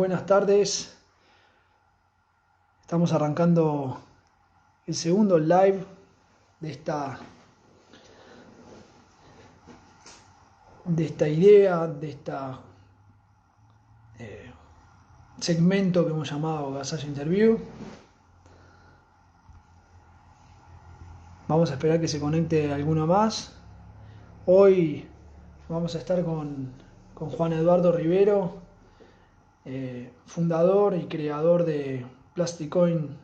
buenas tardes. Estamos arrancando el segundo live de esta idea, de esta eh, segmento que hemos llamado Gasayo Interview. Vamos a esperar que se conecte alguno más. Hoy vamos a estar con Juan Eduardo Rivero, fundador y creador de Plasticoin.uy.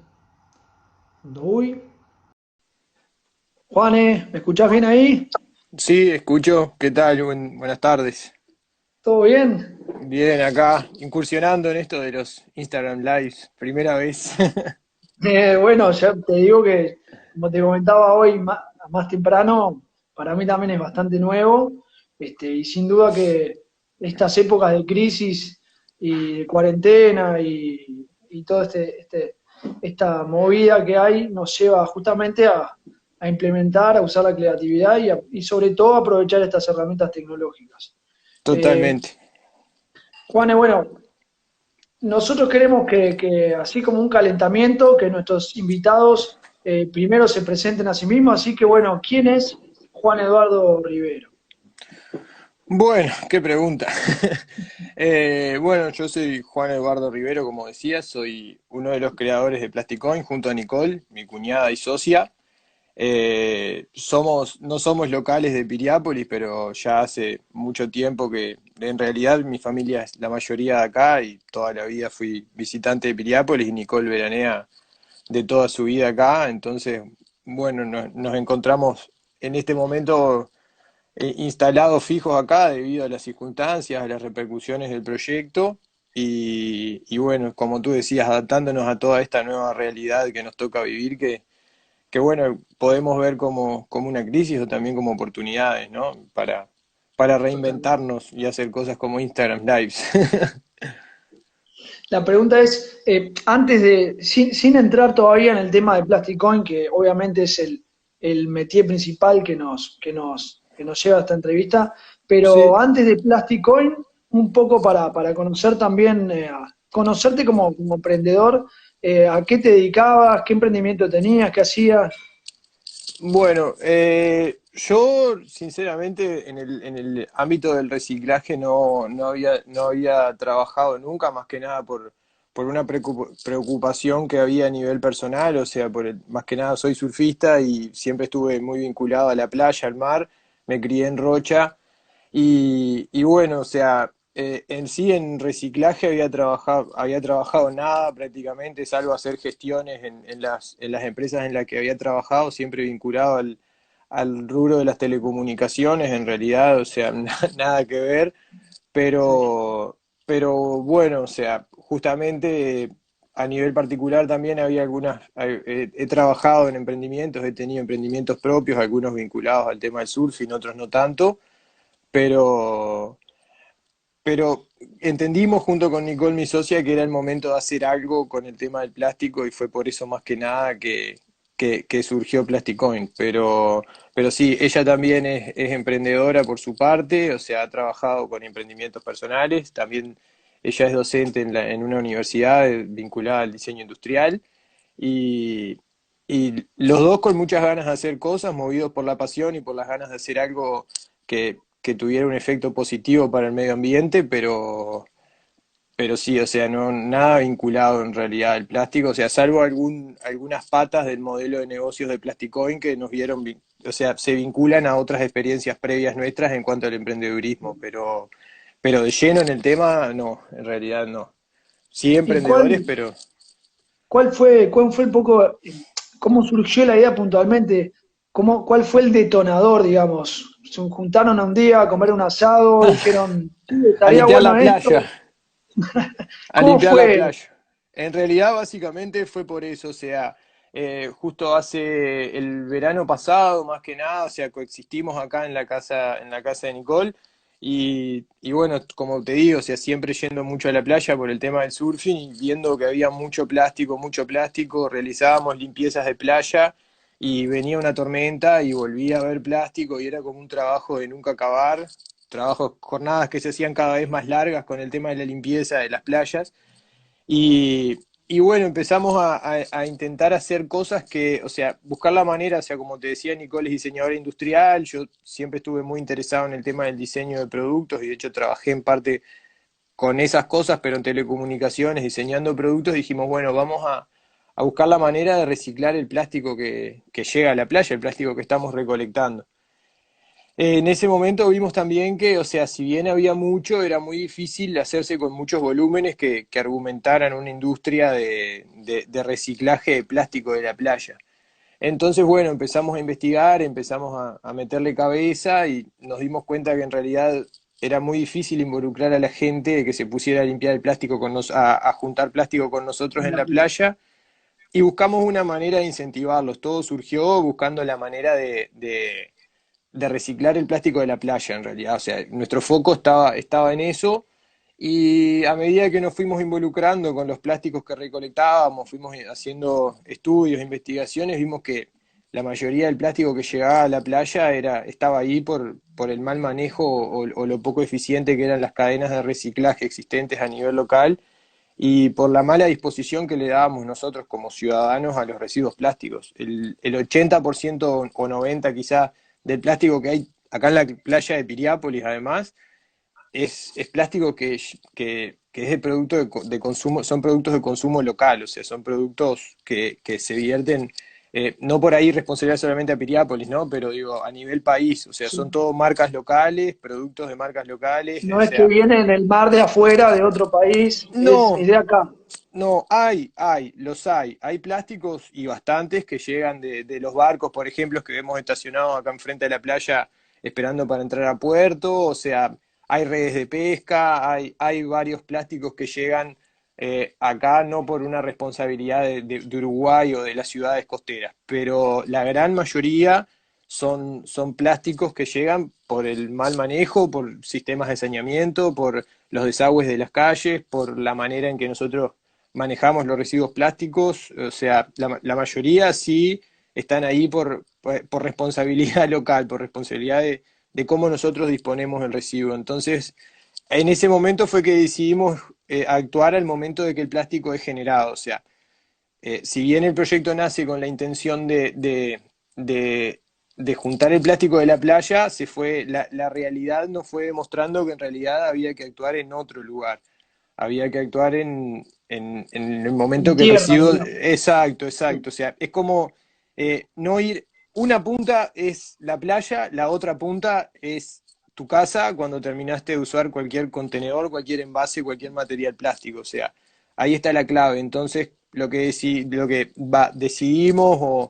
Juane, ¿me escuchás bien ahí? Sí, escucho. ¿Qué tal? Buenas tardes. ¿Todo bien? Bien, acá incursionando en esto de los Instagram Lives. Primera vez. Bueno, ya te digo que, como te comentaba hoy más temprano, para mí también es bastante nuevo, y sin duda que estas épocas de crisis y de cuarentena y toda esta movida que hay nos lleva justamente a implementar, a usar la creatividad y sobre todo a aprovechar estas herramientas tecnológicas. Eh, Totalmente. Juan, bueno, nosotros queremos así como un calentamiento, que nuestros invitados primero se presenten a sí mismos. Así que, bueno, ¿quién es Juan Eduardo Rivero? Bueno, qué pregunta. Bueno, yo soy Juan Eduardo Rivero, como decía, soy uno de los creadores de Plasticoin junto a Nicole, mi cuñada y socia. No somos locales de Piriápolis, pero ya hace mucho tiempo que en realidad mi familia es la mayoría de acá y toda la vida fui visitante de Piriápolis y Nicole veranea de toda su vida acá. Entonces, bueno, nos encontramos en este momento instalados fijos acá debido a las circunstancias, a las repercusiones del proyecto. Y bueno, como tú decías, adaptándonos a toda esta nueva realidad que nos toca vivir, que bueno, podemos ver como una crisis o también como oportunidades, ¿no? Para Totalmente. reinventarnos y hacer cosas como Instagram Lives. La pregunta es, sin entrar todavía en el tema de Plastic Coin, que obviamente es el métier principal que nos lleva a esta entrevista, pero Sí, antes de Plastic Coin, un poco para conocer también, conocerte como emprendedor, a qué te dedicabas, qué emprendimiento tenías, qué hacías. bueno, yo sinceramente en el ámbito del reciclaje no había trabajado nunca, más que nada por una preocupación que había a nivel personal, o sea, más que nada soy surfista y siempre estuve muy vinculado a la playa, al mar, me crié en Rocha. Y bueno, o sea, en sí en reciclaje había trabajado nada prácticamente, salvo hacer gestiones en las empresas en las que había trabajado, siempre vinculado al rubro de las telecomunicaciones, en realidad, o sea, nada que ver, Sí. pero bueno, o sea, justamente a nivel particular también había he trabajado en emprendimientos, he tenido emprendimientos propios, algunos vinculados al tema del surfing, otros no tanto, pero, pero entendimos junto con Nicole, mi socia, que era el momento de hacer algo con el tema del plástico y fue por eso más que nada que surgió Plasticoin. Pero sí, ella también es emprendedora por su parte, o sea, ha trabajado con emprendimientos personales, también ella es docente en una universidad vinculada al diseño industrial y, y los dos con muchas ganas de hacer cosas, movidos por la pasión y por las ganas de hacer algo que tuviera un efecto positivo para el medio ambiente, pero sí, o sea, no, nada vinculado en realidad al plástico, o sea, salvo algunas patas del modelo de negocios de Plasticoin que nos vieron, o sea, se vinculan a otras experiencias previas nuestras en cuanto al emprendedurismo, pero de lleno en el tema, no, en realidad no. Sí, ¿Y emprendedores, pero cuál fue el poco, cómo surgió la idea puntualmente? ¿Cuál fue el detonador, digamos? Se juntaron un día a comer un asado, dijeron, "Sí, a estaría limpiar bueno la playa. esto". A ¿Cómo limpiar la fue? playa. En realidad, básicamente fue por eso, o sea, justo hace el verano pasado, más que nada, o sea, coexistimos acá en la casa de Nicole, y bueno, como te digo, o sea, siempre yendo mucho a la playa por el tema del surfing y viendo que había mucho plástico, realizábamos limpiezas de playa y venía una tormenta y volvía a ver plástico y era como un trabajo de nunca acabar, trabajos, jornadas que se hacían cada vez más largas con el tema de la limpieza de las playas. Y bueno, empezamos a intentar hacer cosas que, o sea, buscar la manera, o sea, como te decía, Nicole es diseñadora industrial, yo siempre estuve muy interesado en el tema del diseño de productos y de hecho trabajé en parte con esas cosas, pero en telecomunicaciones, diseñando productos, dijimos, bueno, vamos a buscar la manera de reciclar el plástico que llega a la playa, el plástico que estamos recolectando. En ese momento vimos también que, o sea, si bien había mucho, era muy difícil hacerse con muchos volúmenes que argumentaran una industria de reciclaje de plástico de la playa. Entonces, bueno, empezamos a investigar, empezamos a meterle cabeza y nos dimos cuenta que en realidad era muy difícil involucrar a la gente que se pusiera a limpiar el plástico a juntar plástico con nosotros en la playa y buscamos una manera de incentivarlos. Todo surgió buscando la manera de reciclar el plástico de la playa, en realidad. O sea, nuestro foco estaba en eso y a medida que nos fuimos involucrando con los plásticos que recolectábamos, fuimos haciendo estudios, investigaciones, vimos que la mayoría del plástico que llegaba a la playa estaba ahí por el mal manejo o lo poco eficiente que eran las cadenas de reciclaje existentes a nivel local y por la mala disposición que le dábamos nosotros como ciudadanos a los residuos plásticos. El 80% o 90% quizá del plástico que hay acá en la playa de Piriápolis, además, es plástico que es de producto de consumo, son productos de consumo local, o sea, son productos que se vierten, no por ahí responsabilidad solamente a Piriápolis, ¿no? Pero digo, a nivel país, o sea, son Sí. todo marcas locales, productos de marcas locales, o No es que sea, viene en el mar de afuera, de otro país, no, es de acá. no, los hay. Hay plásticos y bastantes que llegan de los barcos, por ejemplo, que vemos estacionados acá enfrente de la playa esperando para entrar a puerto. O sea, hay redes de pesca, hay varios plásticos que llegan acá no por una responsabilidad de Uruguay o de las ciudades costeras, pero la gran mayoría son plásticos que llegan por el mal manejo, por sistemas de saneamiento, por los desagües de las calles, por la manera en que nosotros manejamos los residuos plásticos, o sea, la mayoría sí están ahí por responsabilidad local, por responsabilidad de cómo nosotros disponemos el residuo. Entonces, en ese momento fue que decidimos actuar al momento de que el plástico es generado. O sea, si bien el proyecto nace con la intención de juntar el plástico de la playa, la realidad nos fue demostrando que en realidad había que actuar en otro lugar. Había que actuar en el momento En que el tierra, residuo. digamos. Exacto, exacto. O sea, es como no ir. Una punta es la playa, la otra punta es tu casa cuando terminaste de usar cualquier contenedor, cualquier envase, cualquier material plástico. O sea, ahí está la clave. Entonces, decidimos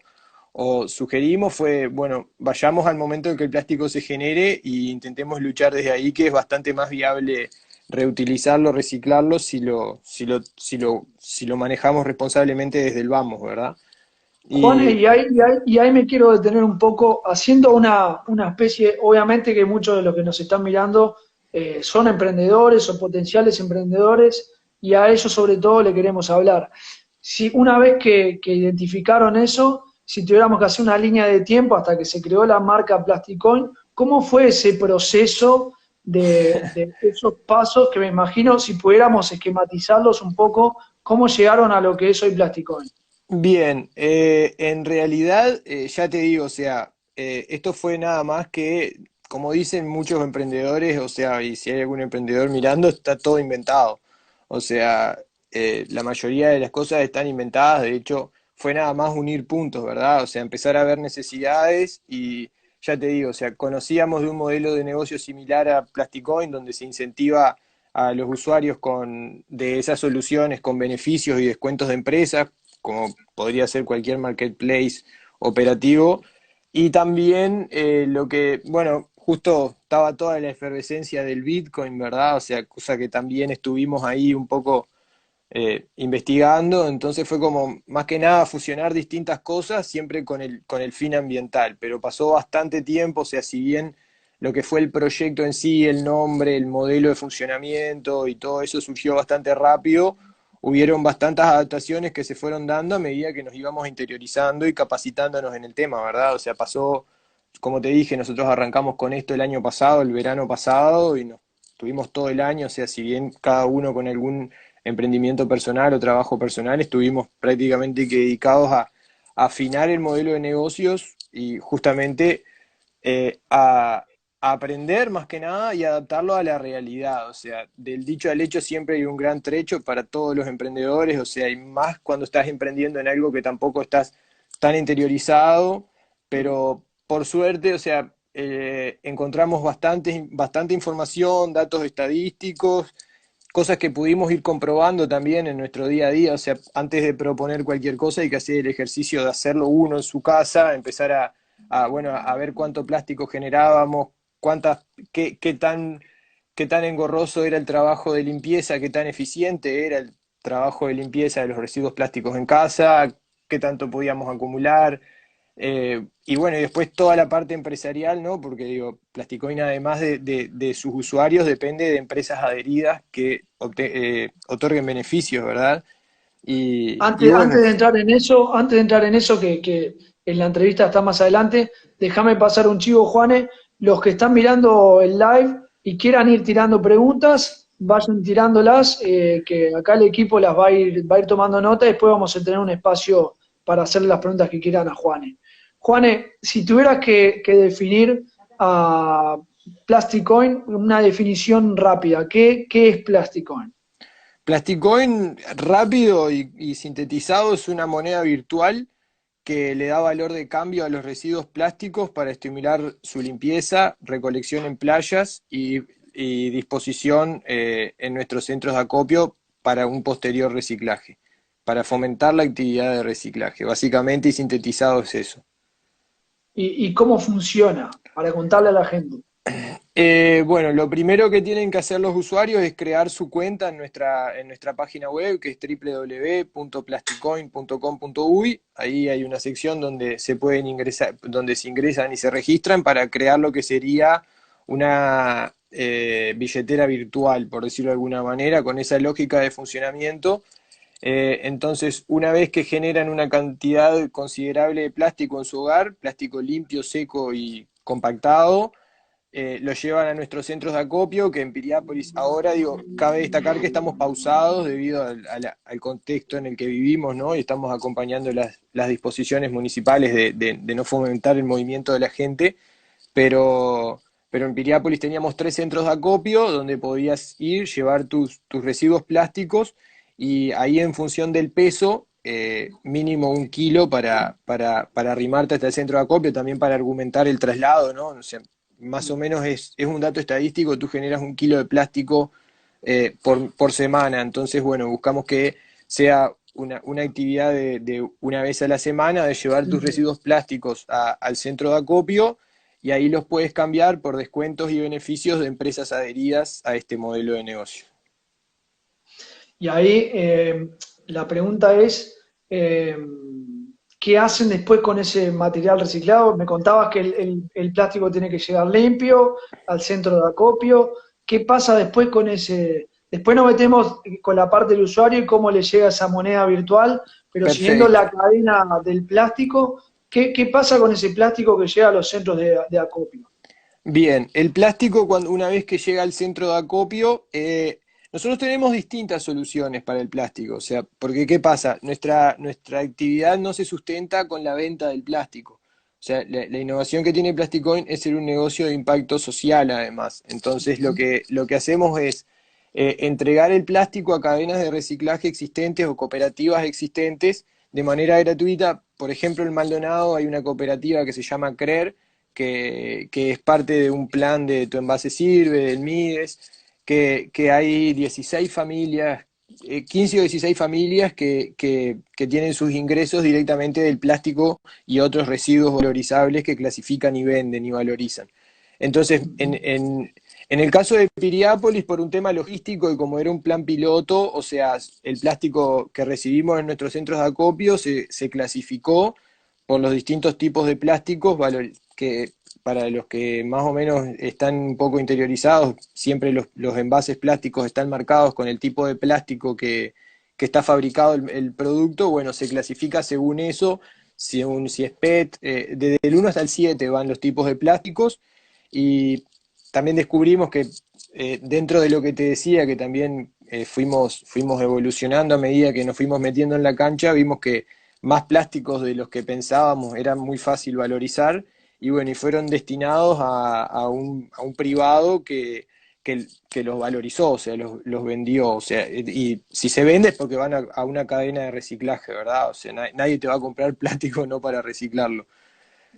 o sugerimos fue, bueno, vayamos al momento en que el plástico se genere e intentemos luchar desde ahí, que es bastante más viable reutilizarlo, reciclarlo si lo manejamos responsablemente desde el vamos, ¿verdad? Juan, Y y ahí me quiero detener un poco, haciendo una especie, obviamente que muchos de los que nos están mirando son emprendedores o potenciales emprendedores, y a ellos sobre todo le queremos hablar. Si una vez que identificaron eso, si tuviéramos que hacer una línea de tiempo hasta que se creó la marca Plasticoin, ¿cómo fue ese proceso de esos pasos que me imagino, si pudiéramos esquematizarlos un poco, cómo llegaron a lo que es hoy Plasticoin? bien, en realidad, ya te digo, o sea, esto fue nada más que, como dicen muchos emprendedores, o sea, y si hay algún emprendedor mirando, está todo inventado. O sea, la mayoría de las cosas están inventadas, de hecho, fue nada más unir puntos, ¿verdad? O sea, empezar a ver necesidades y ya te digo, o sea, conocíamos de un modelo de negocio similar a Plasticoin, donde se incentiva a los usuarios de esas soluciones con beneficios y descuentos de empresas, como podría ser cualquier marketplace operativo. Y también bueno, justo estaba toda la efervescencia del Bitcoin, ¿verdad? O sea, cosa que también estuvimos ahí un poco investigando, entonces fue como más que nada fusionar distintas cosas, siempre con el fin ambiental, pero pasó bastante tiempo, o sea, si bien lo que fue el proyecto en sí, el nombre, el modelo de funcionamiento y todo eso surgió bastante rápido, hubieron bastantes adaptaciones que se fueron dando a medida que nos íbamos interiorizando y capacitándonos en el tema, ¿verdad? O sea, pasó como te dije, nosotros arrancamos con esto el año pasado, el verano pasado, y nos tuvimos todo el año, o sea, si bien cada uno con algún emprendimiento personal o trabajo personal, estuvimos prácticamente que dedicados a afinar el modelo de negocios y justamente a aprender más que nada y adaptarlo a la realidad. O sea, del dicho al hecho siempre hay un gran trecho para todos los emprendedores, o sea, y más cuando estás emprendiendo en algo que tampoco estás tan interiorizado, pero por suerte, o sea, encontramos bastante información, datos estadísticos, cosas que pudimos ir comprobando también en nuestro día a día. O sea, antes de proponer cualquier cosa hay que hacer el ejercicio de hacerlo uno en su casa, empezar bueno, a ver cuánto plástico generábamos, cuántas, qué tan engorroso era el trabajo de limpieza, qué tan eficiente era el trabajo de limpieza de los residuos plásticos en casa, qué tanto podíamos acumular. Y bueno, y después toda la parte empresarial, ¿no? Porque digo, Plasticoin además de sus usuarios depende de empresas adheridas que otorguen beneficios, ¿verdad? Y bueno, Antes de entrar en eso, que en la entrevista está más adelante, déjame pasar un chivo, Juane. Los que están mirando el live y quieran ir tirando preguntas, vayan tirándolas, que acá el equipo las va a ir tomando nota y después vamos a tener un espacio para hacerle las preguntas que quieran a Juane. Juane, si tuvieras que definir a Plasticoin, una definición rápida, ¿qué es Plasticoin? Plasticoin rápido y sintetizado es una moneda virtual que le da valor de cambio a los residuos plásticos para estimular su limpieza, recolección en playas y disposición en nuestros centros de acopio para un posterior reciclaje, para fomentar la actividad de reciclaje. Básicamente y sintetizado es eso. Y cómo funciona, para contarle a la gente. Bueno, lo primero que tienen que hacer los usuarios es crear su cuenta en nuestra página web, que es www.plasticoin.com.uy. Ahí hay una sección donde se pueden ingresar, donde se ingresan y se registran para crear lo que sería una billetera virtual, por decirlo de alguna manera, con esa lógica de funcionamiento. Entonces, una vez que generan una cantidad considerable de plástico en su hogar, plástico limpio, seco y compactado, lo llevan a nuestros centros de acopio, que en Piriápolis ahora, digo, cabe destacar que estamos pausados debido al contexto en el que vivimos, ¿no? Y estamos acompañando las disposiciones municipales de no fomentar el movimiento de la gente, pero, pero en Piriápolis teníamos 3 centros de acopio donde podías ir, llevar tus residuos plásticos y ahí en función del peso, mínimo 1 kilo para arrimarte hasta el centro de acopio, también para argumentar el traslado, ¿no? O sea, más o menos es un dato estadístico, tú generas 1 kilo de plástico por semana, entonces bueno, buscamos que sea una actividad de una vez a la semana, de llevar tus residuos plásticos al centro de acopio y ahí los puedes cambiar por descuentos y beneficios de empresas adheridas a este modelo de negocio. Y ahí la pregunta es, eh, ¿qué hacen después con ese material reciclado? Me contabas que el plástico tiene que llegar limpio al centro de acopio. ¿Qué pasa después con ese? Después nos metemos con la parte del usuario y cómo le llega esa moneda virtual, pero siguiendo Perfecto. la cadena del plástico, ¿qué pasa con ese plástico que llega a los centros de acopio? Bien, el plástico una vez que llega al centro de acopio, nosotros tenemos distintas soluciones para el plástico, o sea, porque ¿qué pasa? Nuestra actividad no se sustenta con la venta del plástico. O sea, la innovación que tiene Plasticoin es ser un negocio de impacto social además. Entonces lo que hacemos es entregar el plástico a cadenas de reciclaje existentes o cooperativas existentes de manera gratuita. Por ejemplo, en Maldonado hay una cooperativa que se llama CREER, que es parte de un plan de Tu Envase Sirve, del MIDES, que hay 16 familias, 15 o 16 familias que tienen sus ingresos directamente del plástico y otros residuos valorizables que clasifican y venden y valorizan. Entonces, en el caso de Piriápolis, por un tema logístico y como era un plan piloto, o sea, el plástico que recibimos en nuestros centros de acopio se clasificó por los distintos tipos de plásticos, que para los que más o menos están un poco interiorizados, siempre los envases plásticos están marcados con el tipo de plástico que está fabricado el producto. Bueno, se clasifica según eso, si es PET, desde el 1 hasta el 7 van los tipos de plásticos, y también descubrimos que dentro de lo que te decía, que también fuimos evolucionando a medida que nos fuimos metiendo en la cancha, vimos que más plásticos de los que pensábamos eran muy fácil valorizar, y bueno, y fueron destinados a un privado que los valorizó, o sea, los vendió, o sea, y si se vende es porque van a una cadena de reciclaje, ¿verdad? O sea, nadie te va a comprar plástico no para reciclarlo.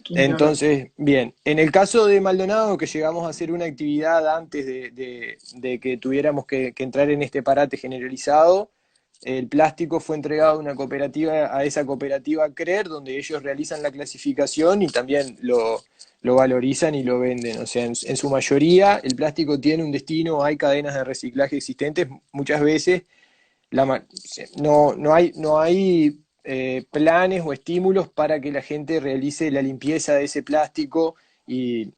Ni hablar. Entonces, bien, en el caso de Maldonado, que llegamos a hacer una actividad antes de que tuviéramos que entrar en este parate generalizado, el plástico fue entregado a una cooperativa, a esa cooperativa CREER, donde ellos realizan la clasificación y también lo valorizan y lo venden. O sea, en su mayoría el plástico tiene un destino, hay cadenas de reciclaje existentes, muchas veces la no hay planes o estímulos para que la gente realice la limpieza de ese plástico, y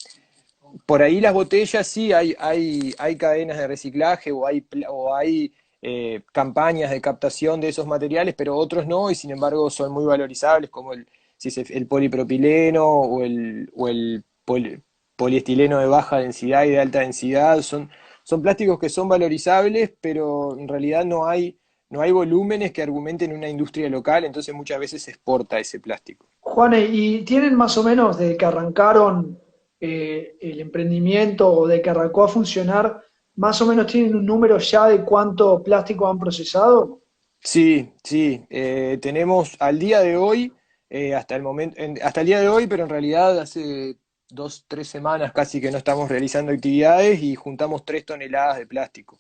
por ahí las botellas sí hay cadenas de reciclaje o hay campañas de captación de esos materiales, pero otros no, y sin embargo son muy valorizables, como el polipropileno o el poliestileno de baja densidad y de alta densidad. Son plásticos que son valorizables, pero en realidad no hay volúmenes que argumenten una industria local, entonces muchas veces se exporta ese plástico. Juane, ¿y tienen más o menos desde que arrancaron el emprendimiento o de que arrancó a funcionar, más o menos tienen un número ya de cuánto plástico han procesado? Sí, sí, tenemos al día de hoy, hasta el momento, hasta el día de hoy, pero en realidad hace 2, 3 semanas casi que no estamos realizando actividades y juntamos 3 toneladas de plástico.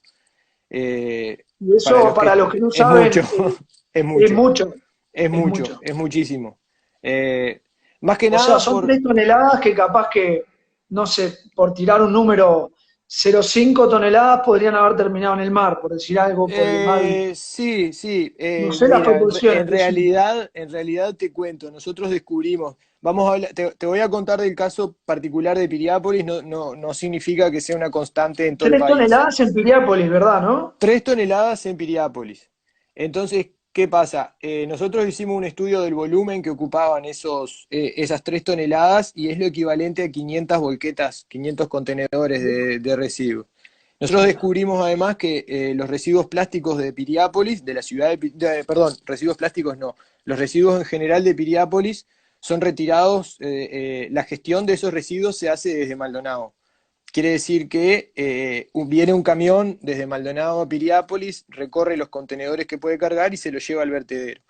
Eh, Y para eso, los para que los que no es mucho, saben, es es mucho, mucho, es es mucho, mucho. es muchísimo. Eh, Más que O sea, nada son por, 3 toneladas que capaz que, no sé, por tirar un número, 0,5 toneladas podrían haber terminado en el mar, por decir algo, por el mal. Sí, sí. No sé las Mira, proporciones, pero sí. en realidad te cuento, nosotros descubrimos, vamos a te voy a contar del caso particular de Piriápolis, no significa que sea una constante en todo el Tres país. toneladas en Piriápolis, ¿verdad, no? 3 toneladas en Piriápolis. Entonces, ¿qué pasa? Nosotros hicimos un estudio del volumen que ocupaban esas 3 toneladas, y es lo equivalente a 500 volquetas, 500 contenedores de residuos. Nosotros descubrimos además que los residuos plásticos de Piriápolis, de la ciudad perdón, residuos plásticos no, los residuos en general de Piriápolis son retirados, la gestión de esos residuos se hace desde Maldonado. Quiere decir que viene un camión desde Maldonado a Piriápolis, recorre los contenedores que puede cargar y se los lleva al vertedero.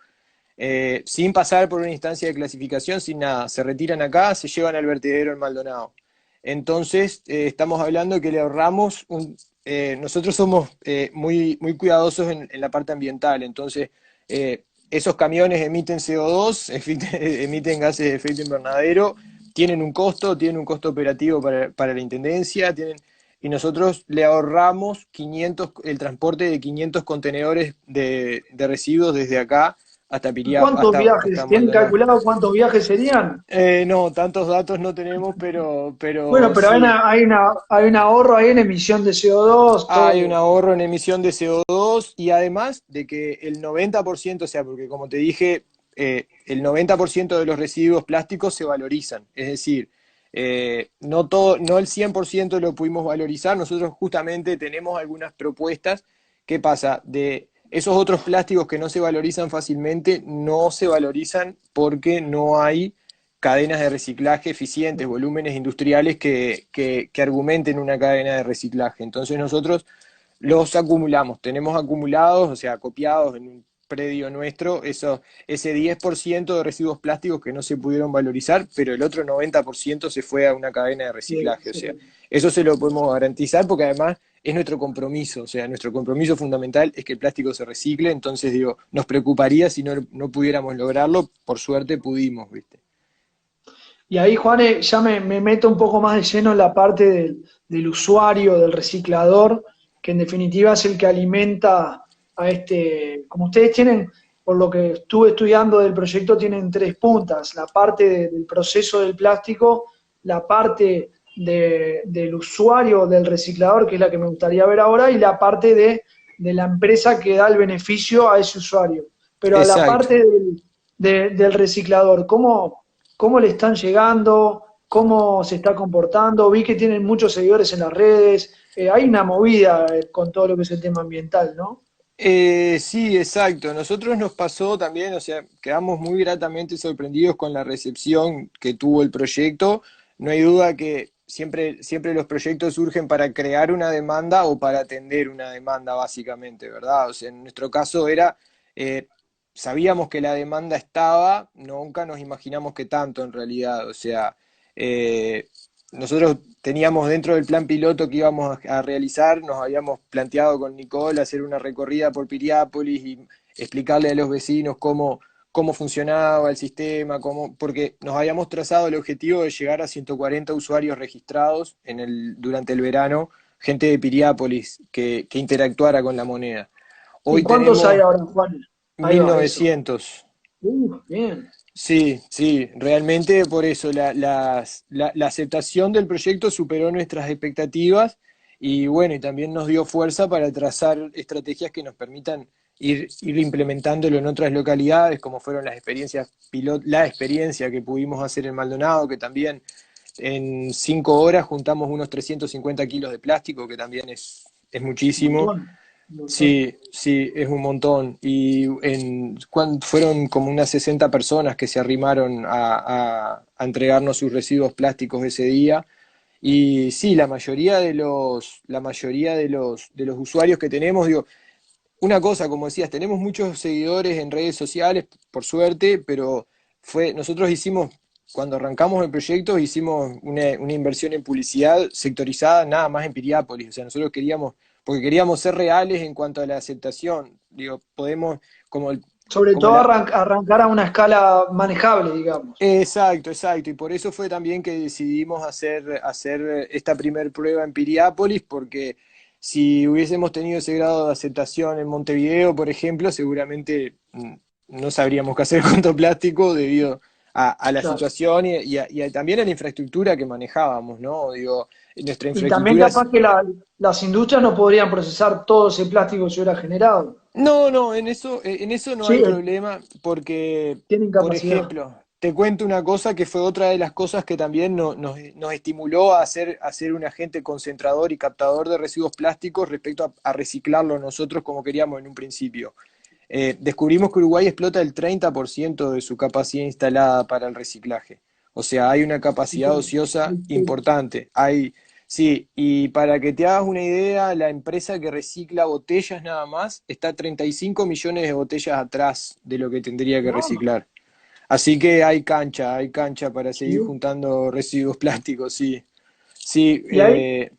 Sin pasar por una instancia de clasificación, sin nada. Se retiran acá, se llevan al vertedero en Maldonado. Entonces, estamos hablando que le ahorramos nosotros somos muy, muy cuidadosos en la parte ambiental, entonces esos camiones emiten CO2, emiten gases de efecto invernadero, tienen un costo operativo para la intendencia, y nosotros le ahorramos el transporte de 500 contenedores de residuos desde acá hasta ¿Y Piriápolis, cuántos hasta viajes? ¿Tienen Maldonado. calculado cuántos viajes serían? No, tantos datos no tenemos, pero, Bueno, pero pero hay, sí, hay un ahorro ahí en emisión de CO2, hay un todo. ahorro en emisión de CO2, y además de que el 90%, o sea, porque como te dije, el 90% de los residuos plásticos se valorizan, es decir, no el 100% lo pudimos valorizar, nosotros justamente tenemos algunas propuestas. ¿Qué pasa? De esos otros plásticos que no se valorizan fácilmente, no se valorizan porque no hay cadenas de reciclaje eficientes, volúmenes industriales que argumenten una cadena de reciclaje. Entonces nosotros los acumulamos, tenemos acumulados, o sea, copiados en un predio nuestro, ese 10% de residuos plásticos que no se pudieron valorizar, pero el otro 90% se fue a una cadena de Sí, reciclaje. O sea, sí. eso se lo podemos garantizar porque además es nuestro compromiso, o sea, nuestro compromiso fundamental es que el plástico se recicle, entonces digo, nos preocuparía si no pudiéramos lograrlo, por suerte pudimos, ¿viste? Y ahí, Juane, ya me meto un poco más de lleno en la parte del usuario, del reciclador, que en definitiva es el que alimenta a este, como ustedes tienen, por lo que estuve estudiando del proyecto, tienen tres puntas, la parte del proceso del plástico, la parte del usuario, del reciclador, que es la que me gustaría ver ahora, y la parte de la empresa que da el beneficio a ese usuario. Pero a la Exacto. parte del reciclador? ¿Cómo le están llegando? ¿Cómo se está comportando? Vi que tienen muchos seguidores en las redes. Hay una movida con todo lo que es el tema ambiental, ¿no? Sí, exacto. Nosotros nos pasó también, o sea, quedamos muy gratamente sorprendidos con la recepción que tuvo el proyecto. No hay duda que siempre los proyectos surgen para crear una demanda o para atender una demanda, básicamente, ¿verdad? O sea, en nuestro caso eh, sabíamos que la demanda estaba, nunca nos imaginamos que tanto en realidad. O sea, eh, nosotros teníamos dentro del plan piloto que íbamos a realizar, nos habíamos planteado con Nicole hacer una recorrida por Piriápolis y explicarle a los vecinos cómo funcionaba el sistema, porque nos habíamos trazado el objetivo de llegar a 140 usuarios registrados durante el verano, gente de Piriápolis que interactuara con la moneda. ¿Y Hoy cuántos hay tenemos ahora, Juan? Ahí va, eso. 1900. Bien. Sí, sí, realmente por eso la aceptación del proyecto superó nuestras expectativas y bueno, y también nos dio fuerza para trazar estrategias que nos permitan ir implementándolo en otras localidades, como fueron las experiencias la experiencia que pudimos hacer en Maldonado, que también en 5 horas juntamos unos 350 kilos de plástico, que también es Un muchísimo. montón. Un montón. Sí, sí, es un montón. Y fueron como unas 60 personas que se arrimaron a entregarnos sus residuos plásticos ese día. Y sí, la mayoría de los usuarios que tenemos, digo, una cosa, como decías, tenemos muchos seguidores en redes sociales, por suerte, pero nosotros cuando arrancamos el proyecto, hicimos una inversión en publicidad sectorizada nada más en Piriápolis. O sea, nosotros porque queríamos ser reales en cuanto a la aceptación. Digo, podemos, como, Sobre como todo la, arrancar a una escala manejable, digamos. Exacto, exacto. Y por eso fue también que decidimos hacer esta primer prueba en Piriápolis, porque si hubiésemos tenido ese grado de aceptación en Montevideo, por ejemplo, seguramente no sabríamos qué hacer con todo plástico debido a la Claro. situación y también a la infraestructura que manejábamos, ¿no? Digo, nuestra Y también infraestructura capaz que las industrias no podrían procesar todo ese plástico que se hubiera generado. No, no, en eso no Sí, hay problema porque, tienen por capacidad. ejemplo, te cuento una cosa que fue otra de las cosas que también nos estimuló a ser un agente concentrador y captador de residuos plásticos respecto a reciclarlo nosotros como queríamos en un principio. Descubrimos que Uruguay explota el 30% de su capacidad instalada para el reciclaje. O sea, hay una capacidad Bien. ociosa importante. Sí, y para que te hagas una idea, la empresa que recicla botellas nada más está 35 millones de botellas atrás de lo que tendría que No, reciclar. Así que hay cancha para seguir sí. juntando residuos plásticos, sí. Sí, Y ahí,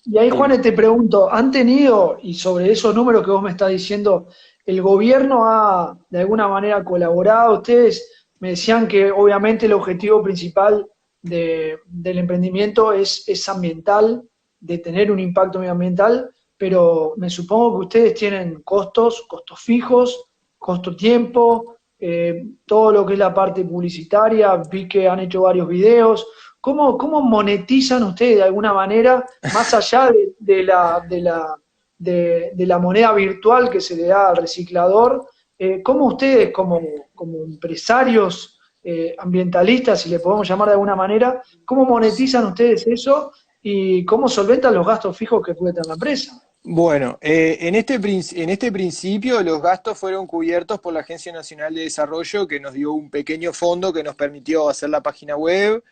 y ahí, dime. Juanes, te pregunto, ¿han tenido, y sobre esos números que vos me estás diciendo, el gobierno ha de alguna manera colaborado? Ustedes me decían que obviamente el objetivo principal del emprendimiento es ambiental, de tener un impacto medioambiental, pero me supongo que ustedes tienen costos fijos, costo tiempo, todo lo que es la parte publicitaria, vi que han hecho varios videos. ¿Cómo monetizan ustedes de alguna manera, más allá de la moneda virtual que se le da al reciclador? ¿Cómo ustedes, como empresarios ambientalistas, si le podemos llamar de alguna manera, cómo monetizan ustedes eso y cómo solventan los gastos fijos que puede tener la empresa? Bueno, en este principio los gastos fueron cubiertos por la Agencia Nacional de Desarrollo, que nos dio un pequeño fondo que nos permitió hacer la página web,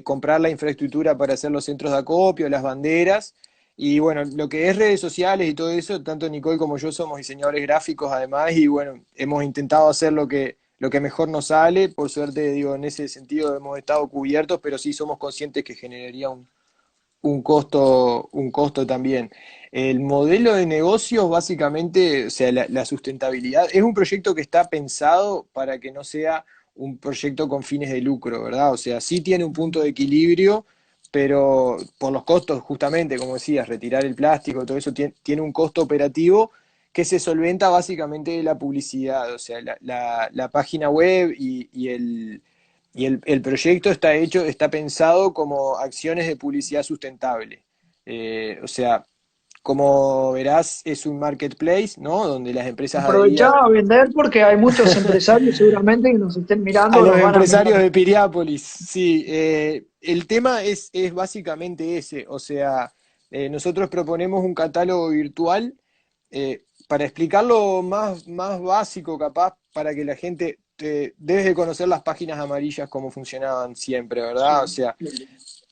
comprar la infraestructura para hacer los centros de acopio, las banderas, y bueno, lo que es redes sociales y todo eso, tanto Nicole como yo somos diseñadores gráficos además, y bueno, hemos intentado hacer lo que mejor nos sale. Por suerte, digo, en ese sentido hemos estado cubiertos, pero sí somos conscientes que generaría un costo también. El modelo de negocios, básicamente, o sea, la sustentabilidad, es un proyecto que está pensado para que no sea un proyecto con fines de lucro, ¿verdad? O sea, sí tiene un punto de equilibrio, pero por los costos, justamente, como decías, retirar el plástico, todo eso tiene un costo operativo que se solventa básicamente de la publicidad. O sea, la página web y el proyecto está pensado como acciones de publicidad sustentable. O sea, como verás, es un marketplace, ¿no? Donde las empresas adheridas, Aprovechá a vender porque hay muchos empresarios seguramente que nos estén a mirando, los nos van a mirar. empresarios de Piriápolis, sí. El tema es básicamente ese, o sea, nosotros proponemos un catálogo virtual, para explicarlo más básico, capaz, para que la gente, debes de conocer las páginas amarillas, cómo funcionaban siempre, ¿verdad? O Sí, sea, claro.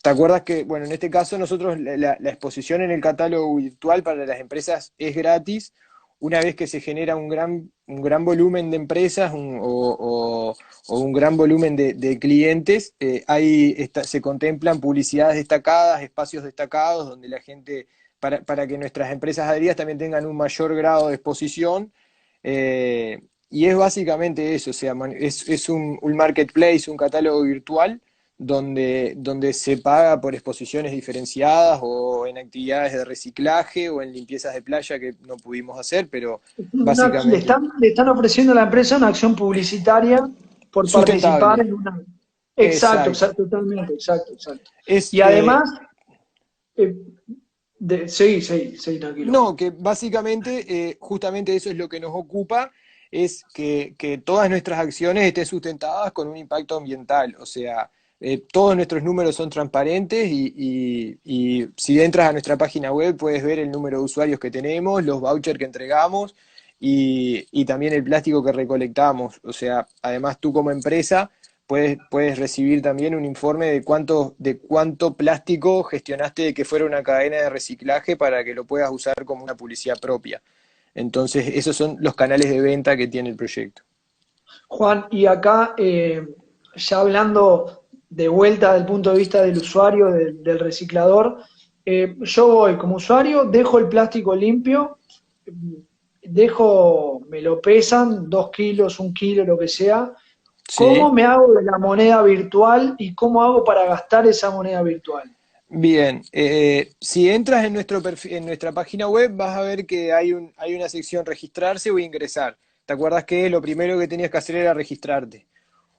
¿te acuerdas que, bueno, en este caso nosotros la exposición en el catálogo virtual para las empresas es gratis una vez que se genera un gran volumen de empresas o un gran volumen de clientes? Se contemplan publicidades destacadas, espacios destacados donde la gente, para que nuestras empresas adheridas también tengan un mayor grado de exposición. Y es básicamente eso, o sea, es un marketplace, un catálogo virtual donde se paga por exposiciones diferenciadas o en actividades de reciclaje o en limpiezas de playa que no pudimos hacer, pero Le básicamente le están ofreciendo a la empresa una acción publicitaria por participar sustentable. en una... Exacto, Exacto. exacto, totalmente, exacto, exacto. Es, Y además, eh, seguí, tranquilo. no, que básicamente, justamente eso es lo que nos ocupa, es que todas nuestras acciones estén sustentadas con un impacto ambiental. O sea, todos nuestros números son transparentes y si entras a nuestra página web puedes ver el número de usuarios que tenemos, los vouchers que entregamos y también el plástico que recolectamos. O sea, además tú como empresa puedes recibir también un informe de cuánto plástico gestionaste de que fuera una cadena de reciclaje para que lo puedas usar como una publicidad propia. Entonces, esos son los canales de venta que tiene el proyecto. Juan, y acá, ya hablando de vuelta del punto de vista del usuario, del reciclador, yo voy como usuario, dejo el plástico limpio, me lo pesan, 2 kilos, 1 kilo, lo que sea. ¿Cómo ¿Sí? me hago de la moneda virtual y cómo hago para gastar esa moneda virtual? Bien, si entras en en nuestra página web vas a ver que hay una sección registrarse o ingresar. ¿Te acuerdas que lo primero que tenías que hacer era registrarte?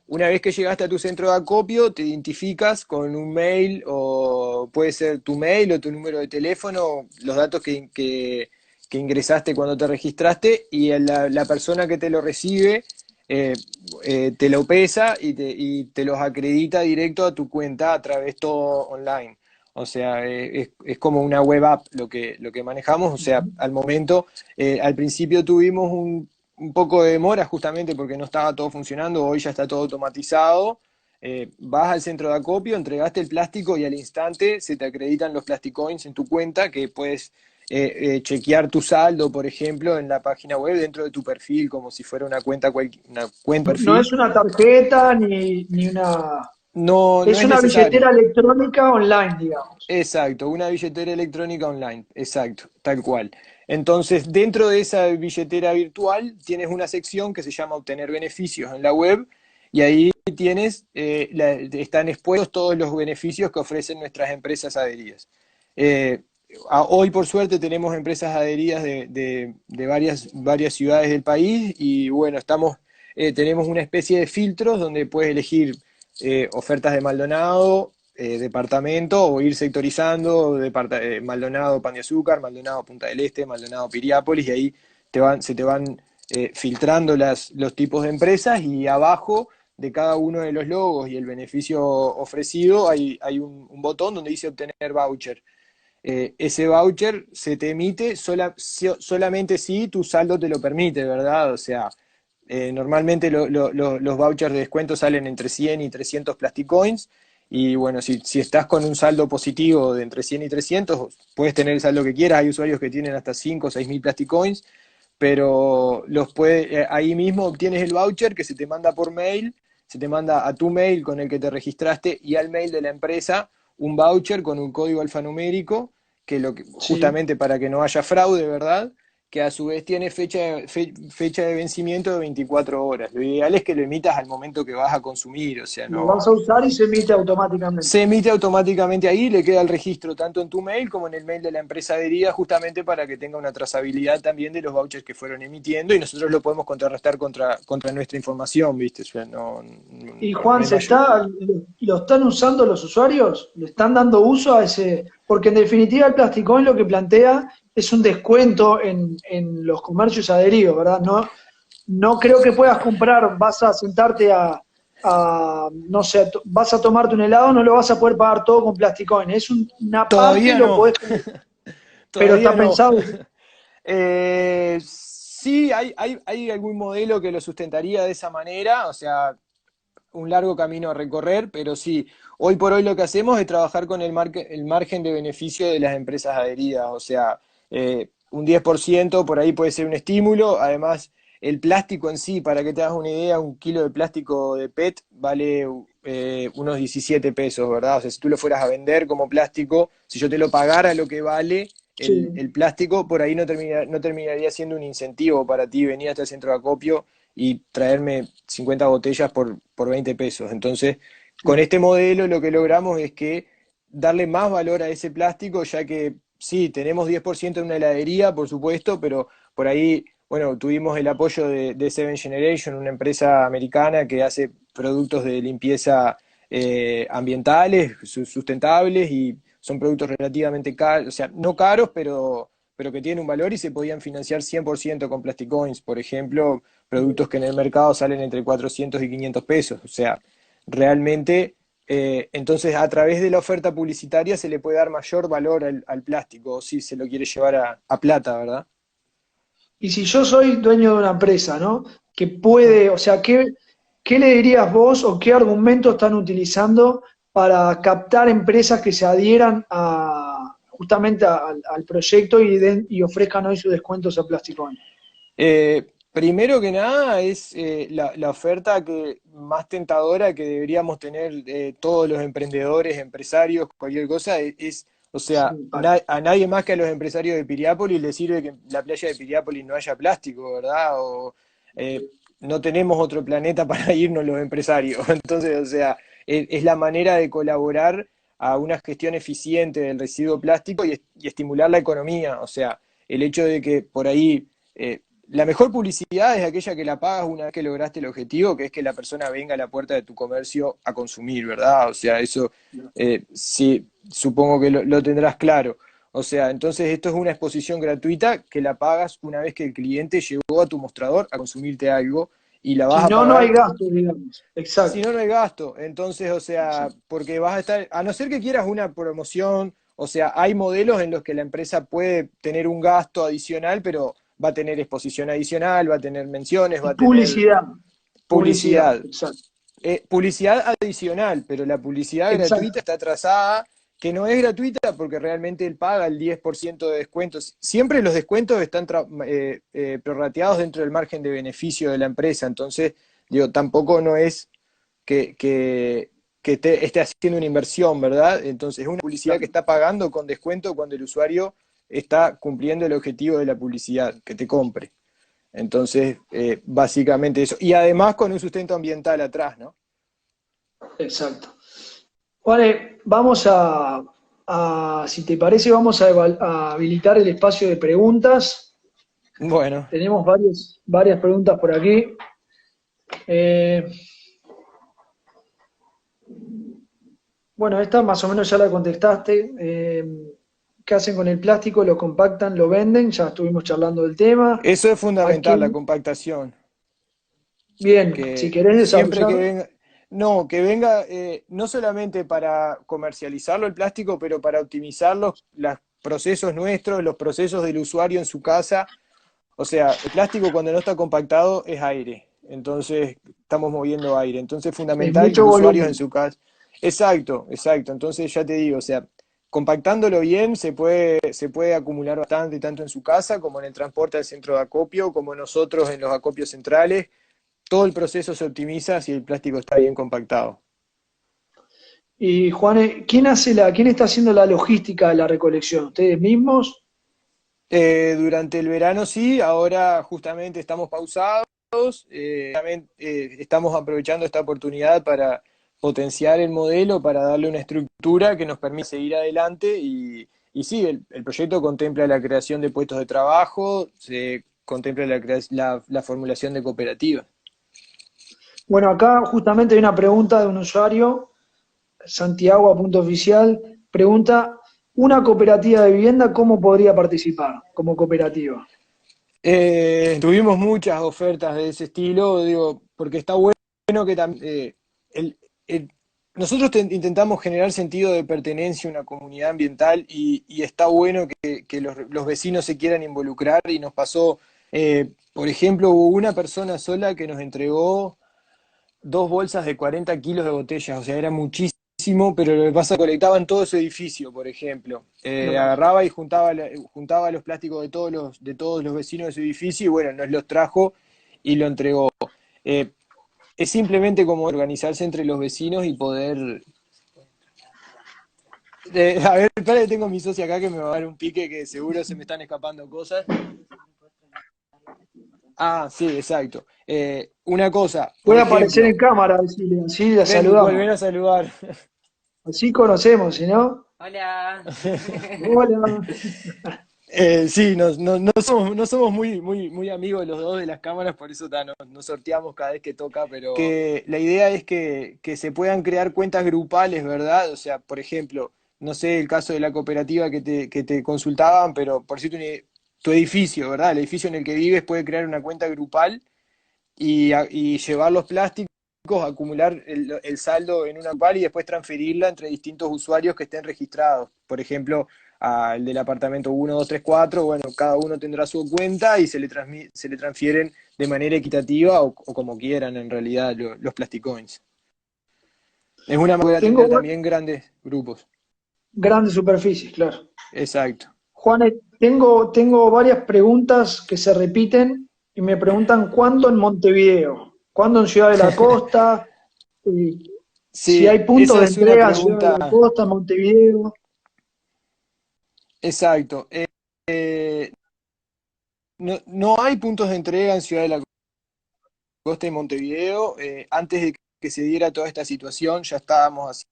Una vez que llegaste a tu centro de acopio, te identificas con un mail, o puede ser tu mail o tu número de teléfono, los datos que ingresaste cuando te registraste, y la persona que te lo recibe, eh, te lo pesa y te los acredita directo a tu cuenta a través todo online. O sea, es como una web app lo que manejamos. O sea, al momento, al principio tuvimos un poco de demora justamente porque no estaba todo funcionando. Hoy ya está todo automatizado. Vas al centro de acopio, entregaste el plástico y al instante se te acreditan los Plasticoins en tu cuenta, que puedes chequear tu saldo, por ejemplo, en la página web dentro de tu perfil, como si fuera una cuenta No perfil. es una tarjeta ni una... No, no Es es una necesario. billetera electrónica online, digamos. Exacto, una billetera electrónica online, exacto, tal cual. Entonces, dentro de esa billetera virtual tienes una sección que se llama Obtener beneficios en la web, y ahí están expuestos todos los beneficios que ofrecen nuestras empresas adheridas. Eh, Hoy, por suerte, tenemos empresas adheridas de varias ciudades del país y bueno, tenemos una especie de filtros donde puedes elegir ofertas de Maldonado, departamento, o ir sectorizando Maldonado Pan de Azúcar, Maldonado Punta del Este, Maldonado Piriápolis, y ahí se te van filtrando los tipos de empresas, y abajo de cada uno de los logos y el beneficio ofrecido hay un botón donde dice obtener voucher. Ese voucher se te emite solamente si tu saldo te lo permite, ¿verdad? O sea, normalmente los vouchers de descuento salen entre 100 y 300 Plasticoins. Y bueno, si estás con un saldo positivo de entre 100 y 300, puedes tener el saldo que quieras. Hay usuarios que tienen hasta 5 o 6 mil Plasticoins, pero ahí mismo obtienes el voucher que se te manda por mail, se te manda a tu mail con el que te registraste y al mail de la empresa un voucher con un código alfanumérico, Sí. justamente para que no haya fraude, ¿verdad? Que a su vez tiene fecha de vencimiento de 24 horas. Lo ideal es que lo emitas al momento que vas a consumir, o sea, Lo no. vas a usar y se emite automáticamente. Se emite automáticamente ahí, le queda el registro tanto en tu mail como en el mail de la empresa adherida, justamente para que tenga una trazabilidad también de los vouchers que fueron emitiendo, y nosotros lo podemos contrarrestar contra nuestra información, ¿viste? O sea, Y no Juan, hay mayor. ¿lo están usando los usuarios? ¿Le están dando uso a ese? Porque en definitiva el Plasticoin lo que plantea es un descuento en los comercios adheridos, ¿verdad? No, no creo que puedas comprar, vas a sentarte no sé, vas a tomarte un helado, no lo vas a poder pagar todo con Plasticoin. Es una parte, Todavía lo no, podés, pero todavía está no. pensado. Sí, hay algún modelo que lo sustentaría de esa manera, o sea, un largo camino a recorrer, pero sí, hoy por hoy lo que hacemos es trabajar con el margen de beneficio de las empresas adheridas, o sea, un 10% por ahí puede ser un estímulo, además el plástico en sí, para que te hagas una idea, un kilo de plástico de PET vale unos 17 pesos, ¿verdad? O sea, si tú lo fueras a vender como plástico, si yo te lo pagara lo que vale Sí. el plástico, por ahí no terminaría siendo un incentivo para ti venir hasta el centro de acopio y traerme 50 botellas por 20 pesos. Entonces, con este modelo lo que logramos es que darle más valor a ese plástico, ya que sí, tenemos 10% en una heladería, por supuesto, pero por ahí, bueno, tuvimos el apoyo de Seven Generation, una empresa americana que hace productos de limpieza ambientales, sustentables, y son productos relativamente caros, o sea, no caros, pero que tienen un valor y se podían financiar 100% con Plasticoins, por ejemplo, productos que en el mercado salen entre 400 y 500 pesos. O sea, realmente, entonces a través de la oferta publicitaria se le puede dar mayor valor al plástico, si se lo quiere llevar a plata, ¿verdad? Y si yo soy dueño de una empresa, ¿no? Que ¿Mm? puede, o sea, ¿qué le dirías vos o qué argumentos están utilizando para captar empresas que se adhieran justamente al proyecto y ofrezcan hoy sus descuentos a Plasticón? Primero que nada es la oferta más tentadora que deberíamos tener todos los emprendedores, empresarios, cualquier cosa, o sea, Sí, vale. a nadie más que a los empresarios de Piriápolis le sirve que en la playa de Piriápolis no haya plástico, ¿verdad? O eh, no tenemos otro planeta para irnos los empresarios. Entonces, o sea, es la manera de colaborar a una gestión eficiente del residuo plástico y estimular la economía. O sea, el hecho de que por ahí la mejor publicidad es aquella que la pagas una vez que lograste el objetivo, que es que la persona venga a la puerta de tu comercio a consumir, ¿verdad? O sea, eso sí, supongo que lo tendrás claro. O sea, entonces esto es una exposición gratuita que la pagas una vez que el cliente llegó a tu mostrador a consumirte algo y la vas Si a no, no hay pagar. gasto, digamos. Si Exacto. no, no hay gasto. Entonces, o sea, Exacto. porque vas a estar, a no ser que quieras una promoción, o sea, hay modelos en los que la empresa puede tener un gasto adicional, pero va a tener exposición adicional, va a tener menciones, va Y a tener publicidad, publicidad, publicidad. exacto. Publicidad adicional, pero la publicidad gratuita Exacto. está trazada, que no es gratuita porque realmente él paga el 10% de descuentos. Siempre los descuentos están prorrateados dentro del margen de beneficio de la empresa, entonces, digo, tampoco no es que, que, que esté haciendo una inversión, ¿verdad? Entonces es una publicidad que Claro. está pagando con descuento cuando el usuario está cumpliendo el objetivo de la publicidad, que te compre. Entonces, básicamente eso. Y además con un sustento ambiental atrás, ¿no? Exacto. Vale, si te parece, vamos a habilitar el espacio de preguntas. Bueno, Tenemos varias preguntas por aquí. Eh, bueno, esta más o menos ya la contestaste. ¿Qué hacen con el plástico? ¿Lo compactan? ¿Lo venden? Ya estuvimos charlando del tema. eso es ¿A fundamental, la quién? compactación. Bien, si Que querés siempre que desarrollar. venga, no, que venga no solamente para comercializarlo el plástico, pero para optimizar los procesos nuestros, los procesos del usuario en su casa. O sea, el plástico cuando no está compactado es aire, entonces estamos moviendo aire, entonces es Es fundamental que mucho el usuario en volumen. su casa. Exacto, exacto, entonces ya te digo, o sea, compactándolo bien se puede acumular bastante, tanto en su casa como en el transporte al centro de acopio, como nosotros en los acopios centrales. Todo el proceso se optimiza si el plástico está bien compactado. Y Juan, ¿quién está haciendo la logística de la recolección? ¿Ustedes mismos? Durante el verano sí, ahora justamente estamos pausados, también estamos aprovechando esta oportunidad para potenciar el modelo, para darle una estructura que nos permite seguir adelante y sí, el proyecto contempla la creación de puestos de trabajo, se contempla la formulación de cooperativas. Bueno, acá justamente hay una pregunta de un usuario, Santiago a punto oficial, pregunta, una cooperativa de vivienda, ¿cómo podría participar como cooperativa? Tuvimos muchas ofertas de ese estilo, digo, porque está bueno que el- el- nosotros intentamos generar sentido de pertenencia a una comunidad ambiental y está bueno que los vecinos se quieran involucrar y nos pasó, por ejemplo, hubo una persona sola que nos entregó 2 bolsas de 40 kilos de botellas, o sea, era muchísimo, pero lo que pasa, colectaban todo su edificio, por ejemplo. No. Agarraba y juntaba los plásticos de todos los vecinos de su edificio y bueno, nos los trajo y lo entregó. Eh, es simplemente como organizarse entre los vecinos y poder... a ver, espera que tengo a mi socia acá que me va a dar un pique que seguro se me están escapando cosas. Ah, sí, exacto. Una cosa, por Puede aparecer ejemplo, en cámara, decirle, así la ven, volver saludamos. a saludar. Así conocemos, ¿si no? Hola. Hola. Sí, no somos muy amigos los dos de las cámaras, por eso nos sorteamos cada vez que toca, pero que la idea es que se puedan crear cuentas grupales, ¿verdad? O sea, por ejemplo, no sé el caso de la cooperativa que te consultaban, pero por decirte tu edificio, ¿verdad? El edificio en el que vives puede crear una cuenta grupal y llevar los plásticos, acumular el saldo en una par y después transferirla entre distintos usuarios que estén registrados. Por ejemplo, al del apartamento 1, 2, 3, 4, bueno, cada uno tendrá su cuenta y se le transfieren de manera equitativa o como quieran en realidad los Plasticoins. Es una manera de Tengo atender también grandes grupos. grandes superficies, claro. Exacto. Juanes, tengo varias preguntas que se repiten y me preguntan cuándo en Montevideo, cuándo en Ciudad de la Costa, eh, si hay Sí, puntos esa de es una entrega en Ciudad de pregunta. la Costa, Montevideo. Exacto. Eh, no hay puntos de entrega en Ciudad de la Costa y Montevideo. Antes de que se diera toda esta situación, ya estábamos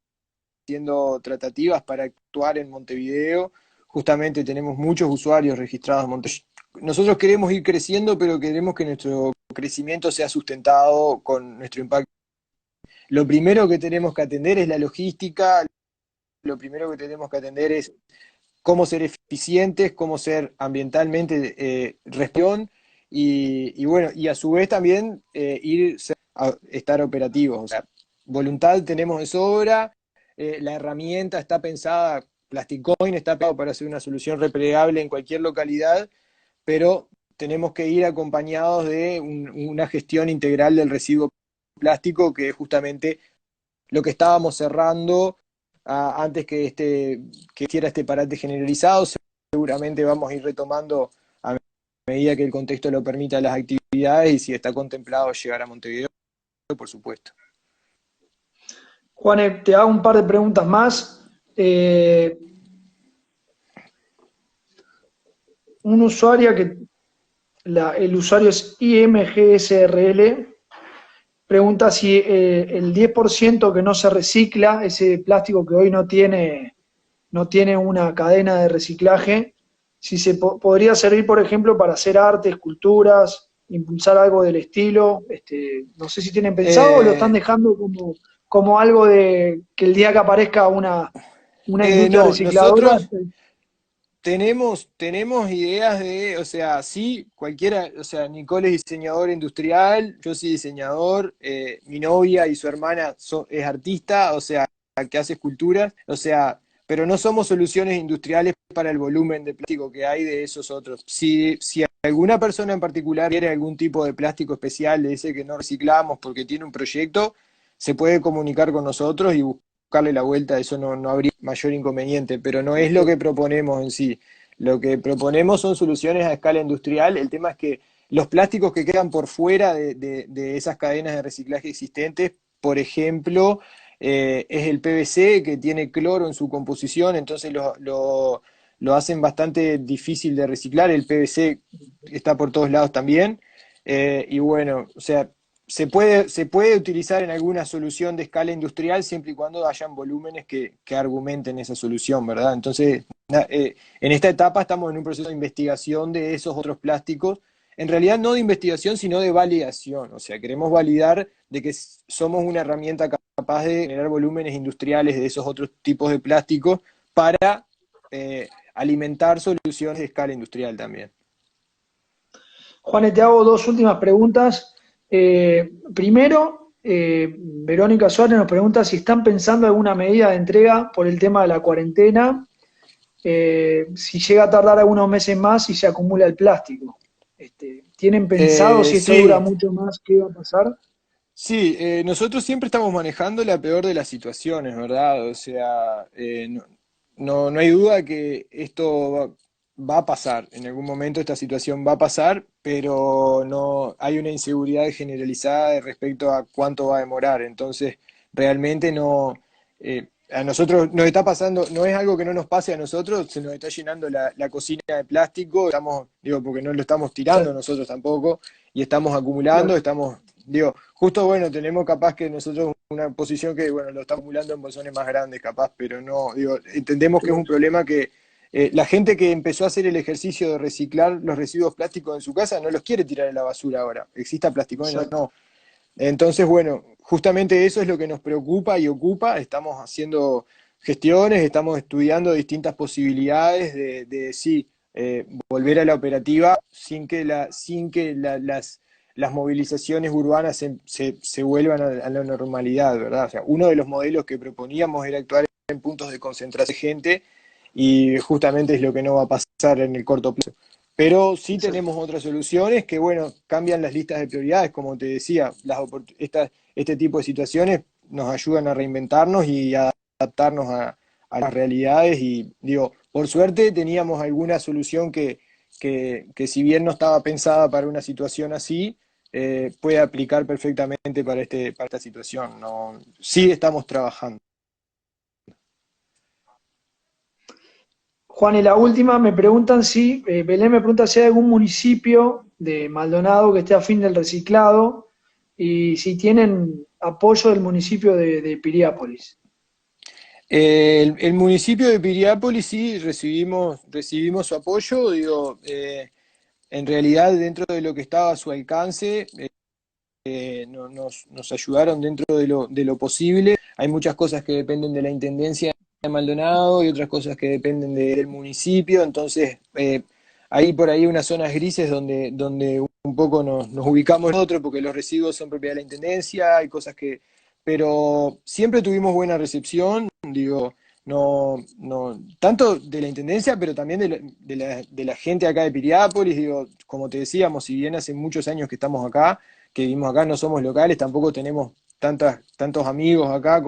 haciendo tratativas para actuar en Montevideo. Justamente tenemos muchos usuarios registrados en Montevideo. Nosotros queremos ir creciendo, pero queremos que nuestro crecimiento sea sustentado con nuestro impacto. Lo primero que tenemos que atender es la logística, lo primero que tenemos que atender es cómo ser eficientes, cómo ser ambientalmente responsable y bueno, y a su vez también estar operativos. O sea, voluntad tenemos de sobra, la herramienta está pensada, Plasticoin está pensado para hacer una solución replegable en cualquier localidad, pero tenemos que ir acompañados de una gestión integral del residuo plástico, que es justamente lo que estábamos cerrando antes que hiciera este parate generalizado. Seguramente vamos a ir retomando a medida que el contexto lo permita las actividades y si está contemplado llegar a Montevideo, por supuesto. Juanes, te hago un par de preguntas más. Un usuario el usuario es IMGSRL, pregunta si el 10% que no se recicla, ese plástico que hoy no tiene una cadena de reciclaje, si podría servir, por ejemplo, para hacer arte, esculturas, impulsar algo del estilo. No sé si tienen pensado o lo están Eh, dejando como algo de que el día que aparezca una industria no, recicladora. nosotros tenemos ideas o sea, sí, cualquiera, o sea, Nicole es diseñador industrial, yo soy diseñador, mi novia y su hermana es artista, o sea, que hace esculturas, o sea, pero no somos soluciones industriales para el volumen de plástico que hay de esos otros. Si alguna persona en particular quiere algún tipo de plástico especial, de ese que no reciclamos porque tiene un proyecto, se puede comunicar con nosotros y buscarle la vuelta, eso no habría mayor inconveniente, pero no es lo que proponemos en sí. Lo que proponemos son soluciones a escala industrial. El tema es que los plásticos que quedan por fuera de esas cadenas de reciclaje existentes, por ejemplo, es el PVC que tiene cloro en su composición, entonces lo hacen bastante difícil de reciclar. El PVC está por todos lados también. Y bueno, o sea, se puede utilizar en alguna solución de escala industrial siempre y cuando hayan volúmenes que argumenten esa solución, ¿verdad? Entonces, en esta etapa estamos en un proceso de investigación de esos otros plásticos, en realidad no de investigación, sino de validación, o sea, queremos validar de que somos una herramienta capaz de generar volúmenes industriales de esos otros tipos de plásticos para alimentar soluciones de escala industrial también. Juan, te hago dos últimas preguntas. Primero, Verónica Suárez nos pregunta si están pensando alguna medida de entrega por el tema de la cuarentena, si llega a tardar algunos meses más y se acumula el plástico. ¿Tienen pensado si esto dura Sí, mucho más, qué va a pasar? sí, nosotros siempre estamos manejando la peor de las situaciones, ¿verdad? O sea, no hay duda que esto va a pasar, en algún momento esta situación va a pasar, pero no hay una inseguridad generalizada respecto a cuánto va a demorar. Entonces, realmente no, a nosotros nos está pasando, no es algo que no nos pase a nosotros, se nos está llenando la cocina de plástico, estamos, digo, porque no lo estamos tirando Claro, nosotros tampoco, y estamos acumulando, claro, estamos, digo, justo bueno, tenemos capaz que nosotros una posición que, bueno, lo estamos acumulando en bolsones más grandes capaz, pero no, digo, entendemos que es un claro, problema que la gente que empezó a hacer el ejercicio de reciclar los residuos plásticos en su casa no los quiere tirar en la basura ahora. Exista plástico, no, exacto. no. Entonces, bueno, justamente eso es lo que nos preocupa y ocupa. Estamos haciendo gestiones, estamos estudiando distintas posibilidades de sí, volver a la operativa sin que las movilizaciones urbanas se vuelvan a la normalidad, ¿verdad? O sea, uno de los modelos que proponíamos era actuar en puntos de concentración de gente y justamente es lo que no va a pasar en el corto plazo. Pero sí Exacto. tenemos otras soluciones que, bueno, cambian las listas de prioridades, como te decía, este tipo de situaciones nos ayudan a reinventarnos y a adaptarnos a las realidades y, digo, por suerte teníamos alguna solución que si bien no estaba pensada para una situación así, puede aplicar perfectamente para esta situación. No, sí estamos trabajando. Juan, y la última me preguntan si, Belén me pregunta si hay algún municipio de Maldonado que esté a fin del reciclado y si tienen apoyo del municipio de Piriápolis. El municipio de Piriápolis sí recibimos su apoyo, digo, en realidad dentro de lo que estaba a su alcance, nos ayudaron dentro de lo posible. Hay muchas cosas que dependen de la Intendencia de Maldonado y otras cosas que dependen del municipio, entonces hay por ahí unas zonas grises donde un poco nos ubicamos nosotros, porque los residuos son propiedad de la Intendencia, hay cosas que... Pero siempre tuvimos buena recepción, digo, no, tanto de la Intendencia, pero también de la gente acá de Piriápolis, digo, como te decíamos, si bien hace muchos años que vivimos acá, no somos locales, tampoco tenemos tantos amigos acá,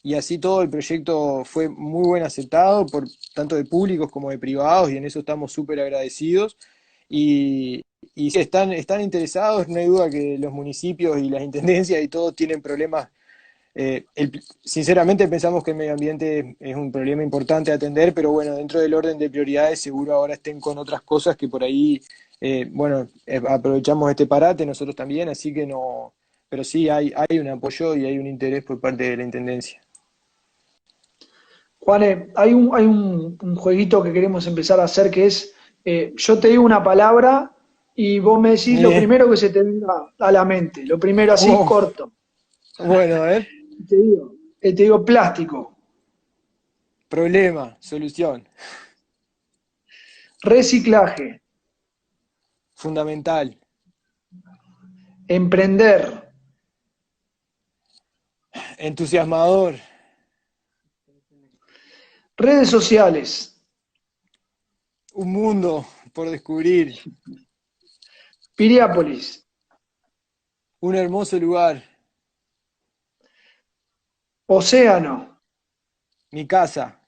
y así todo el proyecto fue muy buen aceptado, por tanto de públicos como de privados, y en eso estamos súper agradecidos. Y, y sí, están interesados, no hay duda que los municipios y las intendencias y todos tienen problemas. Sinceramente pensamos que el medio ambiente es un problema importante a atender, pero bueno, dentro del orden de prioridades seguro ahora estén con otras cosas que por ahí, bueno, aprovechamos este parate nosotros también, así que no, pero sí hay un apoyo y hay un interés por parte de la Intendencia. Juan, hay un jueguito que queremos empezar a hacer que es, yo te digo una palabra y vos me decís lo Bien. primero que se te venga a la mente, lo primero así, Oh, corto. bueno, a ver, Te digo plástico, problema, solución, reciclaje, fundamental, emprender, entusiasmador, redes sociales, un mundo por descubrir, Piriápolis, un hermoso lugar, océano, mi casa,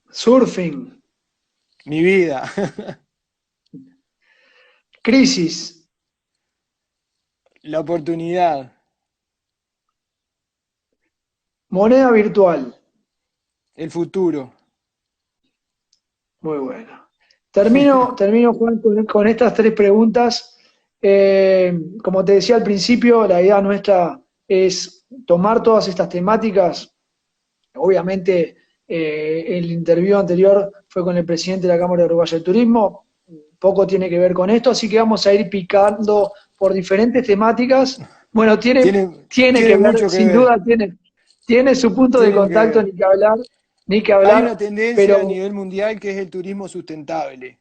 surfing, mi vida. crisis, La oportunidad, moneda virtual. el futuro. Muy bueno. Termino Juan, con estas tres preguntas. Como te decía al principio, la idea nuestra es tomar todas estas temáticas. Obviamente, el interview anterior fue con el presidente de la Cámara Uruguaya de Turismo. Poco tiene que ver con esto, así que vamos a ir picando por diferentes temáticas. Bueno, tiene, Tiene, tiene que tiene ver, mucho que sin ver, duda tiene su punto de tienen que contacto, ver. ni que hablar. ni que Hay una hablar, tendencia a pero nivel mundial que es el turismo sustentable.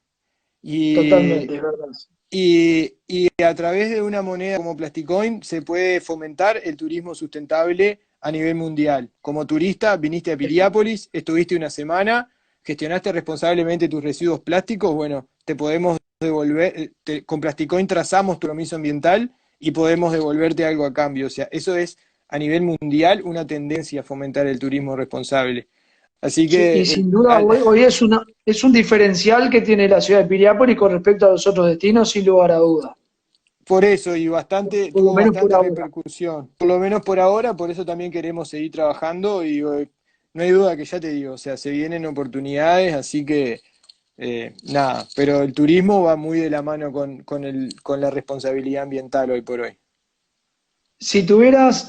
Y, totalmente, es verdad. y a través de una moneda como Plasticoin se puede fomentar el turismo sustentable a nivel mundial. Como turista viniste a Piriápolis, estuviste una semana, gestionaste responsablemente tus residuos plásticos, bueno, te podemos devolver, con Plasticoin trazamos tu compromiso ambiental y podemos devolverte algo a cambio. O sea, eso es a nivel mundial una tendencia a fomentar el turismo responsable. Así Sí, que y sin duda hoy es un diferencial que tiene la ciudad de Piriápolis con respecto a los otros destinos, sin lugar a duda, por eso, y bastante, por lo tuvo menos por bastante ahora. repercusión, por lo menos por ahora, por eso también queremos seguir trabajando y no hay duda que ya te digo, o sea, se vienen oportunidades, así que nada, pero el turismo va muy de la mano con la responsabilidad ambiental hoy por hoy. Si tuvieras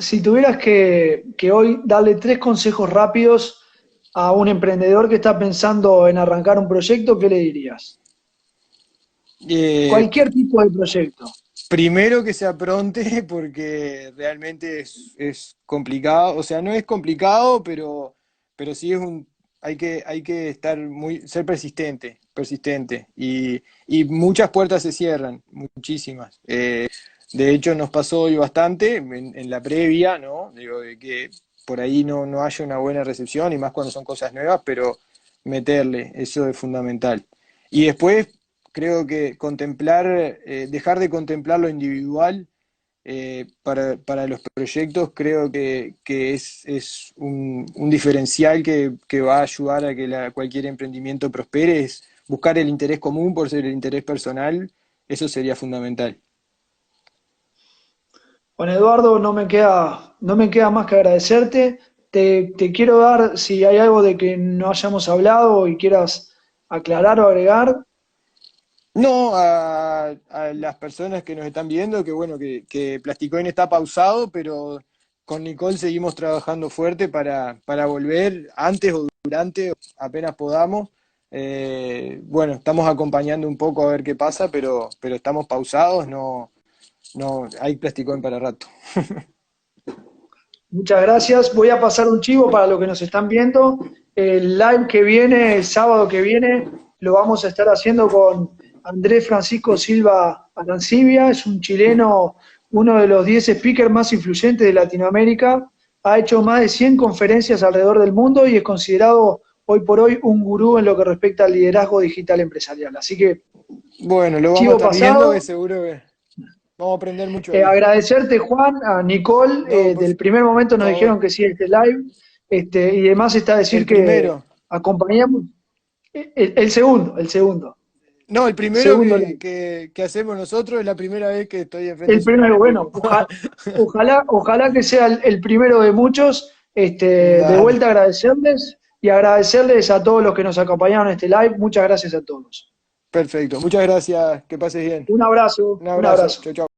que hoy darle 3 consejos rápidos a un emprendedor que está pensando en arrancar un proyecto, ¿qué le dirías? Eh, Cualquier tipo de proyecto. Primero que se apronte porque realmente es complicado, o sea, no es complicado, pero sí hay que estar ser persistente, persistente. Y muchas puertas se cierran, muchísimas. De hecho, nos pasó hoy bastante en la previa, ¿no? Digo, de que por ahí no haya una buena recepción, y más cuando son cosas nuevas, pero meterle, eso es fundamental. Y después creo que dejar de contemplar lo individual para los proyectos, creo que es un diferencial que va a ayudar a que cualquier emprendimiento prospere, es buscar el interés común por ser el interés personal, eso sería fundamental. Juan Eduardo, no me queda más que agradecerte. Te quiero dar, si hay algo de que no hayamos hablado y quieras aclarar o agregar. No, a las personas que nos están viendo, que bueno, que Plasticoin está pausado, pero con Nicole seguimos trabajando fuerte para volver antes o durante, apenas podamos. Bueno, estamos acompañando un poco a ver qué pasa, pero estamos pausados, no hay Plasticoin para rato. Muchas gracias. Voy a pasar un chivo para los que nos están viendo. El live que viene, el sábado que viene, lo vamos a estar haciendo con Andrés Francisco Silva Arancibia. Es un chileno, uno de los 10 speakers más influyentes de Latinoamérica. Ha hecho más de 100 conferencias alrededor del mundo y es considerado hoy por hoy un gurú en lo que respecta al liderazgo digital empresarial. Así que, Bueno, lo vamos a chivo estar viendo, que pasado. seguro que vamos a aprender mucho ahí. Agradecerte, Juan, a Nicole, No, por del primer momento nos favor. dijeron que sí, este live, y demás está decir El que primero. acompañamos, el segundo, No, el primero segundo live. que hacemos nosotros es la primera vez que estoy enfrente El suyo en primero, bueno, público. ojalá que sea el primero de muchos. De Dale, vuelta agradecerles y agradecerles a todos los que nos acompañaron en este live. Muchas gracias a todos. perfecto. Muchas gracias, que pases bien. Un abrazo, Un un abrazo, abrazo. chau, chau.